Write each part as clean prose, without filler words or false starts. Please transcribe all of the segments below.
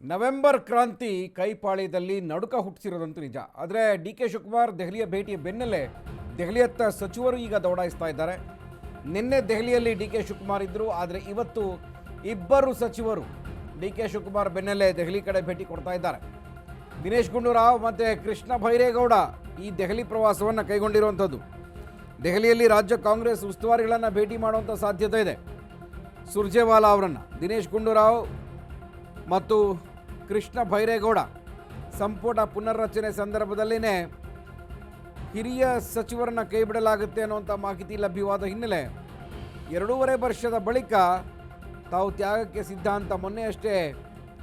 November ಕ್ರಾಂತಿ ಕೈಪಾಳ್ಯದಲ್ಲಿ ನಡುಕ ಹುಟ್ಟಿಸಿರೋದಂತೂ ನಿಜ. ಆದರೆ ಡಿ ಕೆ ಶಿವಕುಮಾರ್ ದೆಹಲಿಯ ಭೇಟಿಯ ಬೆನ್ನಲ್ಲೇ ದೆಹಲಿಯತ್ತ ಸಚಿವರು ಈಗ ದೌಡಾಯಿಸ್ತಾ ಇದ್ದಾರೆ. ನಿನ್ನೆ ದೆಹಲಿಯಲ್ಲಿ ಡಿ ಕೆ ಶಿವಕುಮಾರ್ ಇದ್ದರು, ಆದರೆ ಇವತ್ತು ಇಬ್ಬರು ಸಚಿವರು ಡಿ ಕೆ ಶಿವಕುಮಾರ್ ಬೆನ್ನಲ್ಲೇ ದೆಹಲಿ ಕಡೆ ಭೇಟಿ ಕೊಡ್ತಾ ಇದ್ದಾರೆ. ದಿನೇಶ್ ಗುಂಡೂರಾವ್ ಮತ್ತು ಕೃಷ್ಣ ಬೈರೇಗೌಡ ಈ ದೆಹಲಿ ಪ್ರವಾಸವನ್ನು ಕೈಗೊಂಡಿರುವಂಥದ್ದು. ದೆಹಲಿಯಲ್ಲಿ ರಾಜ್ಯ ಕಾಂಗ್ರೆಸ್ ಉಸ್ತುವಾರಿಗಳನ್ನು ಭೇಟಿ ಮಾಡುವಂಥ ಸಾಧ್ಯತೆ ಇದೆ. ಸುರ್ಜೇವಾಲಾ ಅವರನ್ನು, ದಿನೇಶ್ ಗುಂಡೂರಾವ್ ಮತ್ತು ಕೃಷ್ಣ ಬೈರೇಗೌಡ ಸಂಪುಟ ಪುನರ್ರಚನೆ ಸಂದರ್ಭದಲ್ಲಿನೇ ಹಿರಿಯ ಸಚಿವರನ್ನ ಕೈ ಬಿಡಲಾಗುತ್ತೆ ಅನ್ನುವಂಥ ಮಾಹಿತಿ ಲಭ್ಯವಾದ ಹಿನ್ನೆಲೆ 2.5 ವರ್ಷದ ಬಳಿಕ ತಾವು ತ್ಯಾಗಕ್ಕೆ ಸಿದ್ಧ ಅಂತ ಮೊನ್ನೆಯಷ್ಟೇ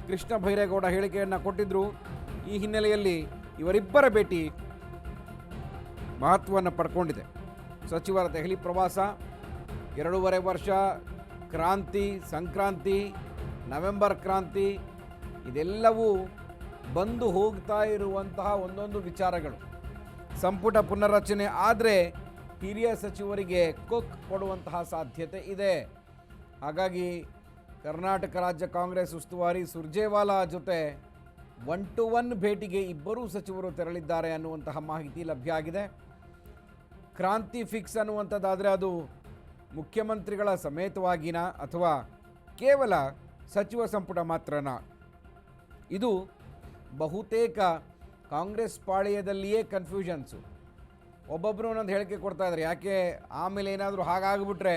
ಕೃಷ್ಣ ಬೈರೇಗೌಡ ಹೇಳಿಕೆಯನ್ನು ಕೊಟ್ಟಿದ್ದರು. ಈ ಹಿನ್ನೆಲೆಯಲ್ಲಿ ಇವರಿಬ್ಬರ ಭೇಟಿ ಮಹತ್ವವನ್ನು ಪಡ್ಕೊಂಡಿದೆ. ಸಚಿವರ ದೆಹಲಿ ಪ್ರವಾಸ, 2.5 ವರ್ಷ, ಕ್ರಾಂತಿ, ಸಂಕ್ರಾಂತಿ, ನವೆಂಬರ್ ಕ್ರಾಂತಿ, ಇದೆಲ್ಲವೂ ಬಂದು ಹೋಗ್ತಾ ಇರುವಂತಹ ಒಂದೊಂದು ವಿಚಾರಗಳು. ಸಂಪುಟ ಪುನರ್ರಚನೆ ಆದರೆ ಹಿರಿಯ ಸಚಿವರಿಗೆ ಕೊಕ್ ಕೊಡುವಂತಹ ಸಾಧ್ಯತೆ ಇದೆ. ಹಾಗಾಗಿ ಕರ್ನಾಟಕ ರಾಜ್ಯ ಕಾಂಗ್ರೆಸ್ ಉಸ್ತುವಾರಿ ಸುರ್ಜೇವಾಲಾ ಜೊತೆ 1-to-1 ಭೇಟಿಗೆ ಇಬ್ಬರೂ ಸಚಿವರು ತೆರಳಿದ್ದಾರೆ ಅನ್ನುವಂತಹ ಮಾಹಿತಿ ಲಭ್ಯ ಆಗಿದೆ. ಕ್ರಾಂತಿ ಫಿಕ್ಸ್ ಅನ್ನುವಂಥದ್ದಾದರೆ ಅದು ಮುಖ್ಯಮಂತ್ರಿಗಳ ಸಮೇತವಾಗಿನ ಅಥವಾ ಕೇವಲ ಸಚಿವ ಸಂಪುಟ ಮಾತ್ರನಾ? ಇದು ಬಹುತೇಕ ಕಾಂಗ್ರೆಸ್ ಪಾಳೆಯದಲ್ಲಿಯೇ ಕನ್ಫ್ಯೂಷನ್ಸು. ಒಬ್ಬೊಬ್ಬರು ಒಂದೊಂದು ಹೇಳಿಕೆ ಕೊಡ್ತಾ ಇದ್ದಾರೆ. ಯಾಕೆ ಆಮೇಲೆ ಏನಾದರೂ ಹಾಗಾಗ್ಬಿಟ್ರೆ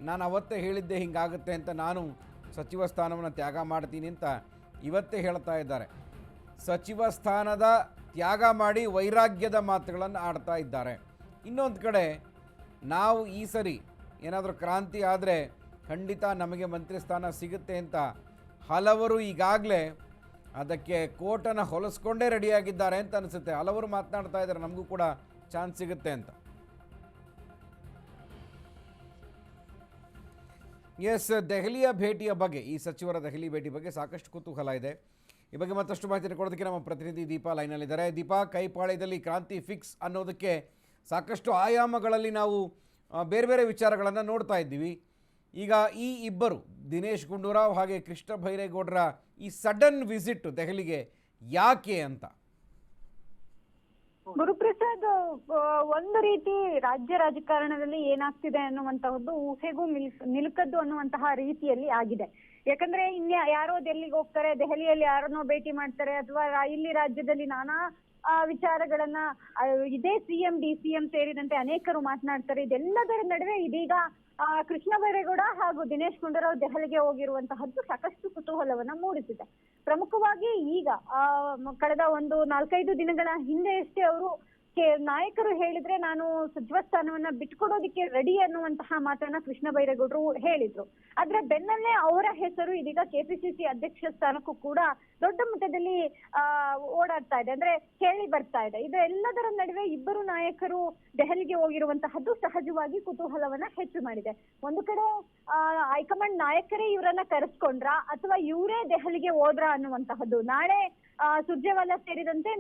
ನಾನು ಅವತ್ತೇ ಹೇಳಿದ್ದೆ ಹಿಂಗಾಗುತ್ತೆ ಅಂತ, ನಾನು ಸಚಿವ ಸ್ಥಾನವನ್ನು ತ್ಯಾಗ ಮಾಡ್ತೀನಿ ಅಂತ ಇವತ್ತೇ ಹೇಳ್ತಾ ಇದ್ದಾರೆ. ಸಚಿವ ಸ್ಥಾನದ ತ್ಯಾಗ ಮಾಡಿ ವೈರಾಗ್ಯದ ಮಾತುಗಳನ್ನು ಆಡ್ತಾ ಇದ್ದಾರೆ. ಇನ್ನೊಂದು ಕಡೆ ನಾವು ಈ ಸರಿ ಏನಾದರೂ ಕ್ರಾಂತಿ ಆದರೆ ಖಂಡಿತ ನಮಗೆ ಮಂತ್ರಿ ಸ್ಥಾನ ಸಿಗುತ್ತೆ ಅಂತ ಹಲವರು ಈಗಾಗಲೇ ಅದಕ್ಕೆ ಕೋಟನ್ನು ಹೊಲಿಸ್ಕೊಂಡೇ ರೆಡಿಯಾಗಿದ್ದಾರೆ ಅಂತ ಅನಿಸುತ್ತೆ. ಹಲವರು ಮಾತನಾಡ್ತಾ ಇದ್ದಾರೆ ನಮಗೂ ಕೂಡ ಚಾನ್ಸ್ ಸಿಗುತ್ತೆ ಅಂತ. ಎಸ್, ದೆಹಲಿಯ ಭೇಟಿಯ ಬಗ್ಗೆ, ಈ ಸಚಿವರ ದೆಹಲಿ ಭೇಟಿ ಬಗ್ಗೆ ಸಾಕಷ್ಟು ಕುತೂಹಲ ಇದೆ. ಈ ಬಗ್ಗೆ ಮತ್ತಷ್ಟು ಮಾಹಿತಿ ಕೊಡೋದಕ್ಕೆ ನಮ್ಮ ಪ್ರತಿನಿಧಿ ದೀಪಾ ಲೈನಲ್ಲಿದ್ದಾರೆ. ದೀಪಾ, ಕೈಪಾಳ್ಯದಲ್ಲಿ ಕ್ರಾಂತಿ ಫಿಕ್ಸ್ ಅನ್ನೋದಕ್ಕೆ ಸಾಕಷ್ಟು ಆಯಾಮಗಳಲ್ಲಿ ನಾವು ಬೇರೆ ಬೇರೆ ವಿಚಾರಗಳನ್ನು ನೋಡ್ತಾ ಇದ್ದೀವಿ. ಈಗ ಈ ಇಬ್ಬರು, ದಿನೇಶ್ ಗುಂಡೂರಾವ್ ಹಾಗೆ ಕೃಷ್ಣ ಬೈರೇಗೌಡರ ಈ ಸಡನ್ ವಿಸಿಟ್ ದೆಹಲಿಗೆ ಯಾಕೆ ಅಂತ? ಗುರುಪ್ರಸಾದ್, ಒಂದು ರೀತಿ ರಾಜ್ಯ ರಾಜಕಾರಣದಲ್ಲಿ ಏನಾಗ್ತಿದೆ ಅನ್ನುವಂತಹದ್ದು ಊಹೆಗೂ ನಿಲುಕದ್ದು ಅನ್ನುವಂತಹ ರೀತಿಯಲ್ಲಿ ಆಗಿದೆ. ಯಾಕಂದ್ರೆ ಯಾರೋ ಡೆಲ್ಲಿಗೆ ಹೋಗ್ತಾರೆ, ದೆಹಲಿಯಲ್ಲಿ ಯಾರನ್ನೋ ಭೇಟಿ ಮಾಡ್ತಾರೆ, ಅಥವಾ ಇಲ್ಲಿ ರಾಜ್ಯದಲ್ಲಿ ನಾನಾ ವಿಚಾರಗಳನ್ನ ಇದೇ ಸಿಎಂ ಡಿ.ಸಿ.ಎಂ ಸೇರಿದಂತೆ ಅನೇಕರು ಮಾತನಾಡ್ತಾರೆ. ಇದೆಲ್ಲದರ ನಡುವೆ ಇದೀಗ ಕೃಷ್ಣ ಬೈರೇಗೌಡ ಹಾಗೂ ದಿನೇಶ್ ಗುಂಡೂರಾವ್ ದೆಹಲಿಗೆ ಹೋಗಿರುವಂತಹದ್ದು ಸಾಕಷ್ಟು ಕುತೂಹಲವನ್ನ ಮೂಡಿಸಿದೆ. ಪ್ರಮುಖವಾಗಿ ಈಗ ಕಳೆದ ಒಂದು 4-5 ದಿನಗಳ ಹಿಂದೆಯಷ್ಟೇ ಅವರು ನಾಯಕರು ಹೇಳಿದ್ರೆ ನಾನು ಸಚಿವ ಸ್ಥಾನವನ್ನ ಬಿಟ್ಕೊಡೋದಿಕ್ಕೆ ರೆಡಿ ಅನ್ನುವಂತಹ ಮಾತನ್ನ ಕೃಷ್ಣ ಬೈರೇಗೌಡರು ಹೇಳಿದ್ರು. ಆದ್ರೆ ಬೆನ್ನಲ್ಲೇ ಅವರ ಹೆಸರು ಇದೀಗ ಕೆಪಿಸಿಸಿ ಅಧ್ಯಕ್ಷ ಸ್ಥಾನಕ್ಕೂ ಕೂಡ ದೊಡ್ಡ ಮಟ್ಟದಲ್ಲಿ ಓಡಾಡ್ತಾ ಇದೆ, ಅಂದ್ರೆ ಕೇಳಿ ಬರ್ತಾ ಇದೆ. ಇದು ಎಲ್ಲದರ ನಡುವೆ ಇಬ್ಬರು ನಾಯಕರು ದೆಹಲಿಗೆ ಹೋಗಿರುವಂತಹದ್ದು ಸಹಜವಾಗಿ ಕುತೂಹಲವನ್ನ ಹೆಚ್ಚು ಮಾಡಿದೆ. ಒಂದು ಕಡೆ ಹೈಕಮಾಂಡ್ ನಾಯಕರೇ ಇವರನ್ನ ಕರೆಸ್ಕೊಂಡ್ರ ಅಥವಾ ಇವರೇ ದೆಹಲಿಗೆ ಹೋದ್ರ ಅನ್ನುವಂತಹದ್ದು. ನಾಳೆ ಸುರ್ಜೇವಾಲಾ ಸೇರಿದಂತೆ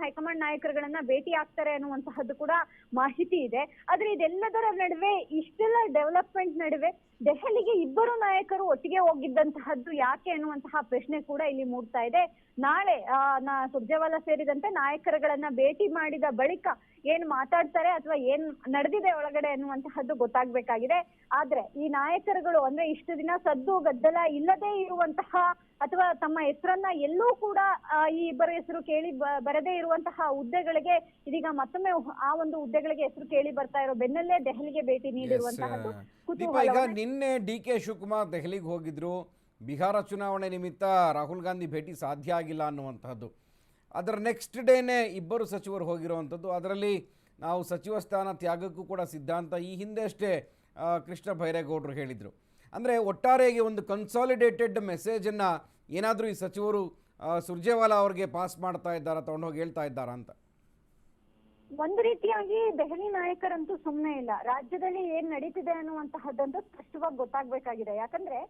ಹೈಕಮಾಂಡ್ ನಾಯಕರುಗಳನ್ನ ಭೇಟಿ ಆಗ್ತಾರೆ ಅನ್ನುವಂತಹದ್ದು ಕೂಡ ಮಾಹಿತಿ ಇದೆ. ಆದ್ರೆ ಇದೆಲ್ಲದರ ನಡುವೆ, ಇಷ್ಟೆಲ್ಲ ಡೆವಲಪ್ಮೆಂಟ್ ನಡುವೆ ದೆಹಲಿಗೆ ಇಬ್ಬರು ನಾಯಕರು ಒಟ್ಟಿಗೆ ಹೋಗಿದ್ದಂತಹದ್ದು ಯಾಕೆ ಅನ್ನುವಂತಹ ಪ್ರಶ್ನೆ ಕೂಡ ಇಲ್ಲಿ ಮೂಡ್ತಾ ಇದೆ. ನಾಳೆ ಸುರ್ಜೇವಾಲಾ ಸೇರಿದಂತೆ ನಾಯಕರುಗಳನ್ನ ಭೇಟಿ ಮಾಡಿದ ಬಳಿಕ ಏನ್ ಮಾತಾಡ್ತಾರೆ ಅಥವಾ ಏನ್ ನಡೆದಿದೆ ಒಳಗಡೆ ಅನ್ನುವಂತಹದ್ದು ಗೊತ್ತಾಗ್ಬೇಕಾಗಿದೆ. ಆದ್ರೆ ಈ ನಾಯಕರುಗಳು ಅಂದ್ರೆ ಇಷ್ಟು ದಿನ ಸದ್ದು ಗದ್ದಲ ಇಲ್ಲದೆ ಇರುವಂತಹ ಅಥವಾ ತಮ್ಮ ಹೆಸರನ್ನ ಎಲ್ಲೂ ಕೂಡ ಈ ಇಬ್ಬರ ಹೆಸರು ಕೇಳಿ ಬರದೇ ಇರುವಂತಹ ಹುದ್ದೆಗಳಿಗೆ ಇದೀಗ ಮತ್ತೊಮ್ಮೆ ಆ ಒಂದು ಹುದ್ದೆಗಳಿಗೆ ಹೆಸರು ಕೇಳಿ ಬರ್ತಾ ಇರೋ ಬೆನ್ನಲ್ಲೇ ದೆಹಲಿಗೆ ಭೇಟಿ ನೀಡಿರುವಂತಹದ್ದು ಕುತೂಹಲ. ಈಗ ನಿನ್ನೆ ಡಿ ಕೆ ಶಿವಕುಮಾರ್ ದೆಹಲಿಗೆ ಹೋಗಿದ್ರು. ಬಿಹಾರ ಚುನಾವಣೆ ನಿಮಿತ್ತ ರಾಹುಲ್ ಗಾಂಧಿ ಭೇಟಿ ಸಾಧ್ಯ ಆಗಿಲ್ಲ ಅನ್ನುವಂಥದ್ದು. ಅದರ ನೆಕ್ಸ್ಟ್ ಡೇನೇ ಇಬ್ಬರು ಸಚಿವರು ಹೋಗಿರುವಂಥದ್ದು. ಅದರಲ್ಲಿ ನಾವು ಸಚಿವ ಸ್ಥಾನ ತ್ಯಾಗಕ್ಕೂ ಕೂಡ ಸಿದ್ಧಾಂತ ಈ ಹಿಂದೆ ಅಷ್ಟೇ ಕೃಷ್ಣ ಬೈರೇಗೌಡರು ಹೇಳಿದರು. ಅಂದರೆ ಒಟ್ಟಾರೆಯಾಗಿ ಒಂದು ಕನ್ಸಾಲಿಡೇಟೆಡ್ ಮೆಸೇಜನ್ನು ಏನಾದರೂ ಈ ಸಚಿವರು ಸುರ್ಜೇವಾಲಾ ಅವ್ರಿಗೆ ಪಾಸ್ ಮಾಡ್ತಾ ಇದ್ದಾರಾ, ತಗೊಂಡೋಗಿ ಹೇಳ್ತಾ ಇದ್ದಾರಾ ಅಂತ? ಒಂದು ರೀತಿಯಾಗಿ ದೆಹಲಿ ನಾಯಕರಂತೂ ಸುಮ್ಮನೆ ಇಲ್ಲ. ರಾಜ್ಯದಲ್ಲಿ ಏನ್ ನಡೀತಿದೆ ಅನ್ನುವಂತಹದ್ದಂತೂ ಸ್ಪಷ್ಟವಾಗಿ ಗೊತ್ತಾಗ್ಬೇಕಾಗಿದೆ. ಯಾಕಂದ್ರೆ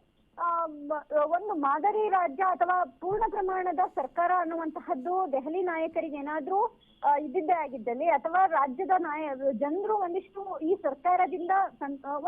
ಒಂದು ಮಾದರಿ ರಾಜ್ಯ ಅಥವಾ ಪೂರ್ಣ ಪ್ರಮಾಣದ ಸರ್ಕಾರ ಅನ್ನುವಂತಹದ್ದು ದೆಹಲಿ ನಾಯಕರಿಗೆ ಏನಾದ್ರೂ ಇದ್ದಿದ್ದೇ ಆಗಿದ್ದಲ್ಲಿ, ಅಥವಾ ರಾಜ್ಯದ ಜನರು ಒಂದಿಷ್ಟು ಈ ಸರ್ಕಾರದಿಂದ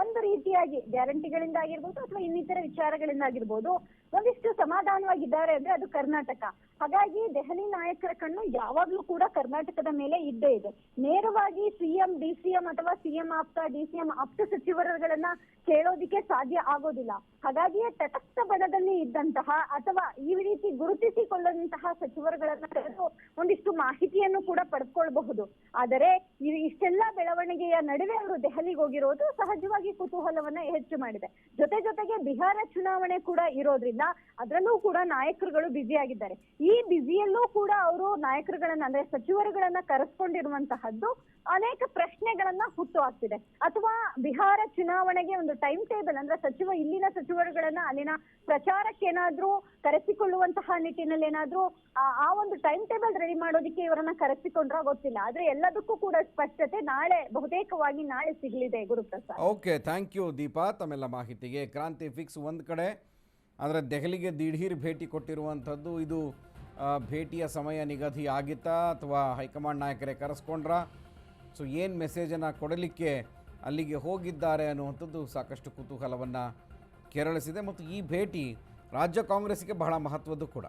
ಒಂದು ರೀತಿಯಾಗಿ ಗ್ಯಾರಂಟಿಗಳಿಂದ ಆಗಿರ್ಬೋದು ಅಥವಾ ಇನ್ನಿತರ ವಿಚಾರಗಳಿಂದ ಆಗಿರ್ಬೋದು ಒಂದಿಷ್ಟು ಸಮಾಧಾನವಾಗಿದ್ದಾರೆ ಅಂದ್ರೆ ಅದು ಕರ್ನಾಟಕ. ಹಾಗಾಗಿ ದೆಹಲಿ ನಾಯಕರ ಕಣ್ಣು ಯಾವಾಗ್ಲೂ ಕೂಡ ಕರ್ನಾಟಕದ ಮೇಲೆ ಇದ್ದೇ ಇದೆ. ನೇರವಾಗಿ ಸಿಎಂ, ಡಿಸಿಎಂ ಅಥವಾ ಸಿಎಂ ಆಪ್ತ, ಡಿಸಿಎಂ ಆಪ್ತ ಸಚಿವರುಗಳನ್ನ ಕೇಳೋದಿಕ್ಕೆ ಸಾಧ್ಯ ಆಗೋದಿಲ್ಲ. ಹಾಗಾಗಿಯೇ ತಟಸ್ಥ ಬಣದಲ್ಲಿ ಇದ್ದಂತಹ ಅಥವಾ ಈ ರೀತಿ ಗುರುತಿಸಿಕೊಳ್ಳುವಂತಹ ಸಚಿವರುಗಳನ್ನ ಕರೆದು ಒಂದಿಷ್ಟು ಮಾಹಿತಿಯನ್ನು ಕೂಡ ಪಡೆದುಕೊಳ್ಳಬಹುದು. ಆದರೆ ಇಷ್ಟೆಲ್ಲ ಬೆಳವಣಿಗೆಯ ನಡುವೆ ಅವರು ದೆಹಲಿಗೆ ಹೋಗಿರೋದು ಸಹಜವಾಗಿ ಕುತೂಹಲವನ್ನ ಹೆಚ್ಚು ಮಾಡಿದೆ. ಜೊತೆಗೆ ಬಿಹಾರ ಚುನಾವಣೆ ಕೂಡ ಇರೋದ್ರಿಂದ ಅದರಲ್ಲೂ ಕೂಡ ನಾಯಕರುಗಳು ಬ್ಯುಸಿ ಆಗಿದ್ದಾರೆ. ಈ ಬ್ಯುಸಿಯಲ್ಲೂ ಕೂಡ ಅವರು ನಾಯಕರುಗಳನ್ನ ಅಂದ್ರೆ ಸಚಿವರುಗಳನ್ನ ಕರೆಸ್ಕೊಂಡಿರುವಂತಹದ್ದು ಅನೇಕ ಪ್ರಶ್ನೆಗಳನ್ನ ಹುಟ್ಟು ಹಾಕ್ತಿದೆ. ಅಥವಾ ಬಿಹಾರ ಚುನಾವಣೆಗೆ ಒಂದು ಟೈಮ್ ಟೇಬಲ್ ಅಂದ್ರೆ ಇಲ್ಲಿನ ಸಚಿವರುಗಳನ್ನ ಅಲ್ಲಿನ ಪ್ರಚಾರಕ್ಕೆ ಏನಾದ್ರೂ ಕರೆಸಿಕೊಳ್ಳುವಂತಹ ನಿಟ್ಟಿನಲ್ಲಿ ಏನಾದ್ರೂ ಆ ಒಂದು ಟೈಮ್ ಟೇಬಲ್ ರೆಡಿ ಮಾಡೋದಿಕ್ಕೆ ಇವರನ್ನ ಕರೆಸಿಕೊಂಡ್ರ ಗೊತ್ತಿಲ್ಲ. ಆದ್ರೆ ಎಲ್ಲದಕ್ಕೂ ಕೂಡ ಸ್ಪಷ್ಟತೆ ಬಹುತೇಕವಾಗಿ ನಾಳೆ ಸಿಗಲಿದೆ. Guruprasad. Okay, thank you Deepa ತಮ್ಮೆಲ್ಲ ಮಾಹಿತಿಗೆ. ಕ್ರಾಂತಿ ಫಿಕ್ಸ್ ಒಂದು ಕಡೆ, ಆದರೆ ದೆಹಲಿಗೆ ದಿಢೀರ್ ಭೇಟಿ ಕೊಟ್ಟಿರುವಂಥದ್ದು ಇದು ಭೇಟಿಯ ಸಮಯ ನಿಗದಿ ಆಗಿತ್ತಾ ಅಥವಾ ಹೈಕಮಾಂಡ್ ನಾಯಕರೇ ಕರೆಸ್ಕೊಂಡ್ರಾ? ಸೊ ಏನು ಮೆಸೇಜನ್ನು ಕೊಡಲಿಕ್ಕೆ ಅಲ್ಲಿಗೆ ಹೋಗಿದ್ದಾರೆ ಅನ್ನುವಂಥದ್ದು ಸಾಕಷ್ಟು ಕುತೂಹಲವನ್ನು ಕೆರಳಿಸಿದೆ. ಮತ್ತು ಈ ಭೇಟಿ ರಾಜ್ಯ ಕಾಂಗ್ರೆಸ್ಸಿಗೆ ಬಹಳ ಮಹತ್ವದ್ದು ಕೂಡ.